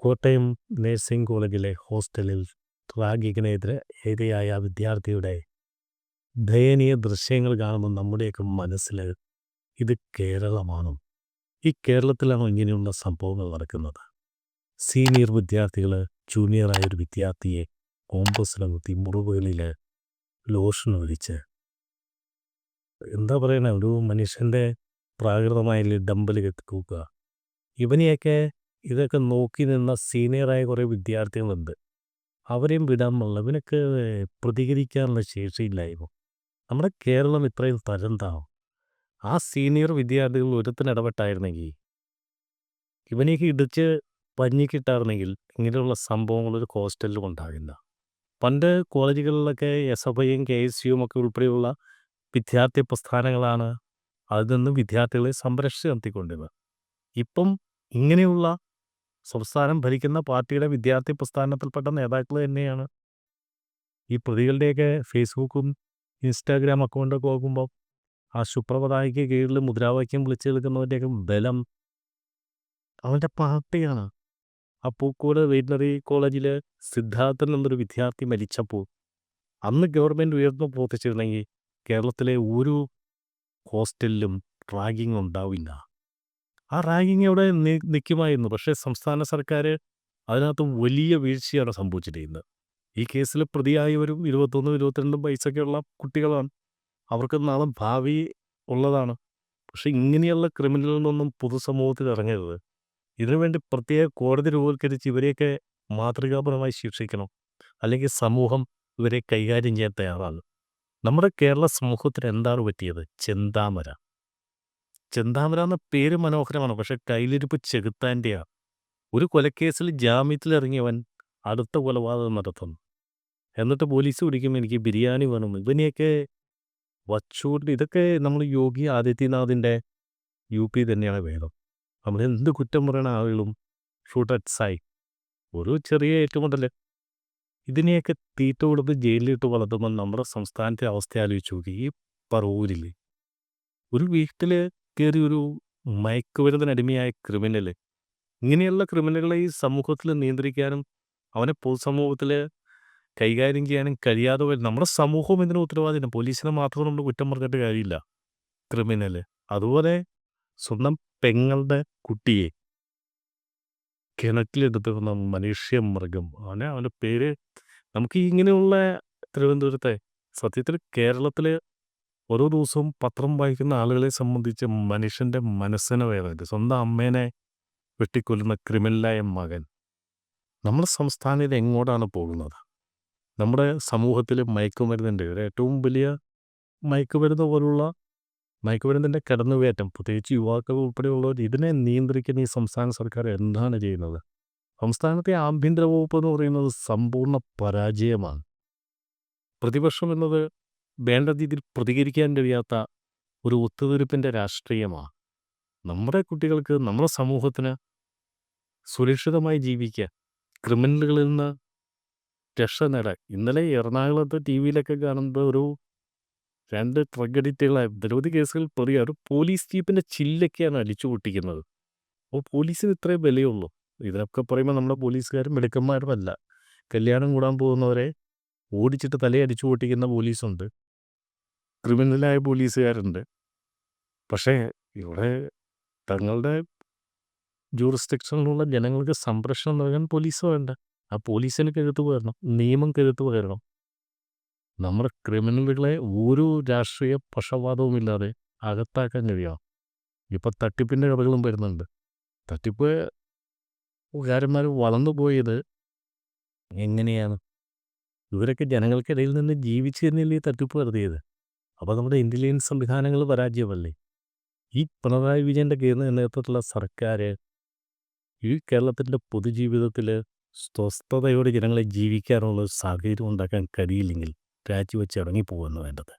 Kottayam nursing കോളേജിലെ ഹോസ്റ്റലിൽ റാഗിങ്ങിനെതിരെ ഇരയായ വിദ്യാർത്ഥിയുടെ ദയനീയ ദൃശ്യങ്ങൾ കാണുമ്പോൾ നമ്മുടെയൊക്കെ മനസ്സിൽ ഇത് കേരളമാണോ? ഈ കേരളത്തിലാണോ ഇങ്ങനെയുള്ള സംഭവങ്ങൾ നടക്കുന്നത്? സീനിയർ വിദ്യാർത്ഥികൾ ജൂനിയറായൊരു വിദ്യാർത്ഥിയെ കോമ്പസിലകുത്തി മുറിവുകളിൽ ലോഷൻ ഒഴിച്ച് എന്താ പറയണ ഒരു മനുഷ്യൻ്റെ പ്രാകൃതമായ ഡമ്പൽ കെട്ടിക്കൂക്കുക. ഇതൊക്കെ നോക്കി നിന്ന സീനിയറായ കുറേ വിദ്യാർത്ഥികളുണ്ട്. അവരെയും വിടാൻ പാടില്ല. ഇവനൊക്കെ പ്രതികരിക്കാനുള്ള ശേഷിയില്ലായിരുന്നു. നമ്മുടെ കേരളം ഇത്രയും തരംതാവും. ആ സീനിയർ വിദ്യാർത്ഥികൾ ഒരുത്തിന് ഇടപെട്ടായിരുന്നെങ്കിൽ, ഇവനെയൊക്കെ ഇടിച്ച് പഞ്ഞിക്കിട്ടായിരുന്നെങ്കിൽ ഇങ്ങനെയുള്ള സംഭവങ്ങൾ ഒരു ഹോസ്റ്റലിലും ഉണ്ടാകില്ല. പണ്ട് കോളേജുകളിലൊക്കെ SFIയും KSUവും ഒക്കെ ഉൾപ്പെടെയുള്ള വിദ്യാർത്ഥി പ്രസ്ഥാനങ്ങളാണ് അതിൽ നിന്ന് വിദ്യാർത്ഥികളെ സംരക്ഷിച്ച് നിർത്തിക്കൊണ്ടിരുന്നത്. ഇപ്പം ഇങ്ങനെയുള്ള സംസ്ഥാനം ഭരിക്കുന്ന പാർട്ടിയുടെ വിദ്യാർത്ഥി പ്രസ്ഥാനത്തിൽപ്പെട്ട നേതാക്കൾ തന്നെയാണ് ഈ പ്രതികളുടെയൊക്കെ ഫേസ്ബുക്കും ഇൻസ്റ്റാഗ്രാം അക്കൗണ്ടൊക്കെ നോക്കുമ്പോൾ ആ സുപ്രഭതായ്ക്ക് കീഴിൽ മുദ്രാവാക്യം വിളിച്ചു നിൽക്കുന്നവൻ്റെയൊക്കെ ബലം അവൻ്റെ പാർട്ടിയാണ്. ആ പൂക്കോട് വെറ്റിനറി കോളേജിൽ സിദ്ധാർത്ഥൻ എന്നൊരു വിദ്യാർത്ഥി മരിച്ചപ്പോൾ അന്ന് ഗവൺമെൻറ് ഉയർന്നു പ്രവർത്തിച്ചിരുന്നെങ്കിൽ കേരളത്തിലെ ഒരു ഹോസ്റ്റലിലും റാഗിങ് ഉണ്ടാവില്ല. ആ റാഗിങ് അവിടെ നിൽക്കുമായിരുന്നു. പക്ഷേ സംസ്ഥാന സർക്കാർ അതിനകത്ത് വലിയ വീഴ്ചയാണ് സംഭവിച്ചിരിക്കുന്നത്. ഈ കേസിൽ പ്രതിയായവരും 21, 22 വയസ്സൊക്കെയുള്ള കുട്ടികളാണ്. അവർക്ക് നാളെ ഭാവി ഉള്ളതാണ്. പക്ഷേ ഇങ്ങനെയുള്ള ക്രിമിനലിനൊന്നും പൊതുസമൂഹത്തിൽ ഇറങ്ങരുത്. ഇതിനുവേണ്ടി പ്രത്യേക കോടതി രൂപവൽക്കരിച്ച് ഇവരെയൊക്കെ മാതൃകാപരമായി ശിക്ഷിക്കണം. അല്ലെങ്കിൽ സമൂഹം ഇവരെ കൈകാര്യം ചെയ്യാൻ തയ്യാറാണ്. നമ്മുടെ കേരള സമൂഹത്തിന് എന്താണ് പറ്റിയത്? ചെന്താമര എന്ന പേര് മനോഹരമാണ്. പക്ഷേ കയ്യിലിരിപ്പ് ചെകുത്താൻ്റെയാണ്. ഒരു കൊലക്കേസിൽ ജാമ്യത്തിലിറങ്ങിയവൻ അടുത്ത കൊലപാതകം നടത്തുന്നു. എന്നിട്ട് പോലീസ് പിടിക്കുമ്പോൾ എനിക്ക് ബിരിയാണി വേണം. ഇവനെയൊക്കെ വച്ചുകൊണ്ട് ഇതൊക്കെ നമ്മൾ യോഗി ആദിത്യനാഥിൻ്റെ UP തന്നെയാണ് വേദം. നമ്മൾ എന്ത് കുറ്റം പറയുന്ന ആളുകളും ഷൂട്ട് അറ്റ് സൈറ്റ്. ഒരു ചെറിയ ഏറ്റുമുട്ടൽ ഇതിനെയൊക്കെ തീറ്റ കൊടുത്ത് ജയിലിലിട്ട് വളർത്തുമ്പോൾ നമ്മുടെ സംസ്ഥാനത്തെ അവസ്ഥ ആലോചിച്ച് നോക്കി. ഈ പറവൂരിൽ ഒരു വീട്ടിൽ കയറി ഒരു മയക്കുമരുന്നിനടിമയായ ക്രിമിനൽ, ഇങ്ങനെയുള്ള ക്രിമിനലുകളെ ഈ സമൂഹത്തിൽ നിയന്ത്രിക്കാനും അവനെ പൊതുസമൂഹത്തിൽ കൈകാര്യം ചെയ്യാനും കഴിയാതെ വരും. നമ്മുടെ സമൂഹം ഇതിന് ഉത്തരവാദിത്തം. പോലീസിനെ മാത്രം നമ്മൾ കുറ്റം പറഞ്ഞിട്ട് കാര്യമില്ല. ക്രിമിനൽ അതുപോലെ സ്വന്തം പെങ്ങളുടെ കുട്ടിയെ കിണറ്റിലെടുത്തിരുന്ന മനുഷ്യമൃഗം. അവൻ്റെ പേര് നമുക്ക് ഇങ്ങനെയുള്ള തിരുവനന്തപുരത്തെ സത്യത്തിൽ കേരളത്തിൽ ഓരോ ദിവസവും പത്രം വായിക്കുന്ന ആളുകളെ സംബന്ധിച്ച് മനുഷ്യൻ്റെ മനസ്സിനെ വേദന. സ്വന്തം അമ്മേനെ വെട്ടിക്കൊല്ലുന്ന ക്രിമിനലായ മകൻ. നമ്മുടെ സംസ്ഥാനം ഇത് എങ്ങോട്ടാണ് പോകുന്നത്? നമ്മുടെ സമൂഹത്തിൽ മയക്കുമരുന്നിൻ്റെ ഏറ്റവും വലിയ മയക്കുമരുന്നിൻ്റെ കടന്നുകയറ്റം, പ്രത്യേകിച്ച് യുവാക്കൾ ഉൾപ്പെടെയുള്ളവർ ഇതിനെ നിയന്ത്രിക്കുന്ന ഈ സംസ്ഥാന സർക്കാർ എന്താണ് ചെയ്യുന്നത്? സംസ്ഥാനത്തെ ആഭ്യന്തര വകുപ്പ് എന്ന് പറയുന്നത് സമ്പൂർണ്ണ പരാജയമാണ്. പ്രതിപക്ഷം എന്നത് വേണ്ട രീതിയിൽ പ്രതികരിക്കാൻ കഴിയാത്ത ഒരു ഒത്തുതീർപ്പിൻ്റെ രാഷ്ട്രീയമാണ്. നമ്മുടെ കുട്ടികൾക്ക്, നമ്മുടെ സമൂഹത്തിന് സുരക്ഷിതമായി ജീവിക്കാൻ, ക്രിമിനലുകളിൽ നിന്ന് രക്ഷ നേടാൻ. ഇന്നലെ എറണാകുളത്ത് TV-യിലൊക്കെ കാണുമ്പോൾ ഒരു 2 ഡ്രഗ് അഡിക്റ്റുകളായ നിരവധി കേസുകൾ പ്രതിയാണ് പോലീസ് ജീപ്പിൻ്റെ ചില്ലൊക്കെയാണ് അടിച്ചു പൊട്ടിക്കുന്നത്. അപ്പോൾ പോലീസിന് ഇത്രയും വിലയുള്ളൂ. ഇതിനൊക്കെ പറയുമ്പോൾ നമ്മുടെ പോലീസുകാരും മിടുക്കന്മാരുമല്ല. കല്യാണം കൂടാൻ പോകുന്നവരെ ഓടിച്ചിട്ട് തലയടിച്ചു പൊട്ടിക്കുന്ന പോലീസുണ്ട്, ക്രിമിനലായ പോലീസുകാരുണ്ട്. പക്ഷേ ഇവിടെ തങ്ങളുടെ ജൂറിസ്ഡിക്ഷനിലുള്ള ജനങ്ങൾക്ക് സംരക്ഷണം നൽകാൻ പോലീസ് വേണ്ട. ആ പോലീസിന് കരുത്ത് പകരണം, നിയമം കരുത്ത് പകരണം. നമ്മുടെ ക്രിമിനലുകളെ ഒരു രാഷ്ട്രീയ പക്ഷപാതവുമില്ലാതെ അകത്താക്കാൻ കഴിയുക. ഇപ്പം തട്ടിപ്പിൻ്റെ കഥകളും വരുന്നുണ്ട്. തട്ടിപ്പ് കാരന്മാർ വളർന്നു പോയത് എങ്ങനെയാണ്? ഇവരൊക്കെ ജനങ്ങൾക്കിടയിൽ നിന്ന് ജീവിച്ചു തന്നെയല്ലേ ഈ തട്ടിപ്പ് നടത്തിയത്. അപ്പോൾ നമ്മുടെ ഇൻ്റലിജൻസ് സംവിധാനങ്ങൾ പരാജയമല്ലേ? ഈ പിണറായി വിജയൻ്റെ നേതൃത്വത്തിലുള്ള സർക്കാർ ഈ കേരളത്തിൻ്റെ പൊതുജീവിതത്തിൽ സ്വസ്ഥതയോടെ ജനങ്ങളെ ജീവിക്കാനുള്ള സാഹചര്യം ഉണ്ടാക്കാൻ കഴിയില്ലെങ്കിൽ രാജിവെച്ച് ഇറങ്ങിപ്പോകുന്നു വേണ്ടത്.